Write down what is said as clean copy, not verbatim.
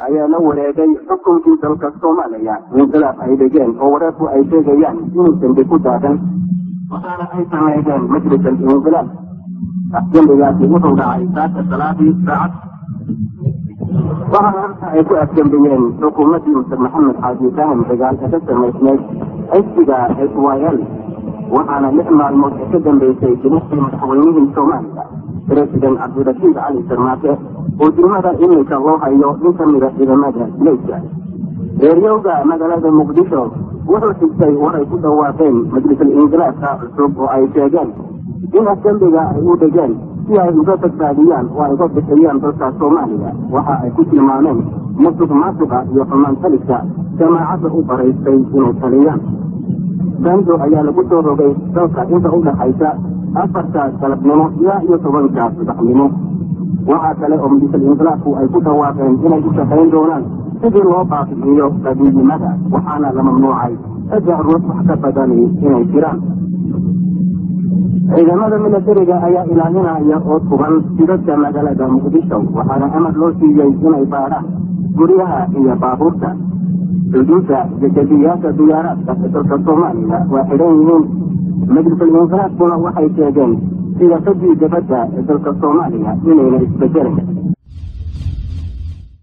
ayaa la wareegay xukunkii dalka Soomaaliya inqilaab ay dhigeen oo wararku ay sheegayaan inuusan dib u daadan waxaana ay sameeyeen majliska inqilaab afgembigaasi wuxuu dhacay saaka salaadii saacad waxaana ay ku afgembiyeen xukuumaddii Mr. Maxamed Xaaji Ibraahim Cigaal ka samaysneyd xisbiga SYL waxaana 6 maalmood ka dambeysay jilistii madaxweynihii Soomaaliya President Abdulrasiid Cali Sarmaake oo diimada iminka loo hayo in ka mid ah ciidamada Malaysia. Reeriyowga magaalada Muqdisho wuxuu xigtay waray ku dhawaaqeen majliska inqilaabka cusub oo ay sheegeen in afgembiga ay u dhigeen si ay uga badbaadiyaan oo ay uga bixiyaan dalka Soomaaliya waxa ay ku tilmaameen musuqmaasuqa iyo xumaan taliska jamaacadda u baraystay inay taliyaan. Banjo ayaa lagu soo rogay dalka inta u dhaxaysa 4 galabnimo iyo 10 subaxnimo. waxaa kale oo majliska inqilaabku ay ku dhawaaqeen inay u shaqayn doonaan sidii loo baabi'iyo qabiilnimada waxaana la mamnuucay 3 ruux wax ka badan inay jiraan. ciidamada militariga ayaa ilaalinaya oo tuban jidadka magaalada Muqdisho waxaana amar loo siiyey inay baaraan guryaha iyo baabuurta. xuduudda dekedayaasha diyaaradaha dalka Soomaaliya waa xiran yihiin. majliska inqilaabkuna waxay sheegeen sida fadhi dibadda dalka Soomaaliya inayna isbedeleen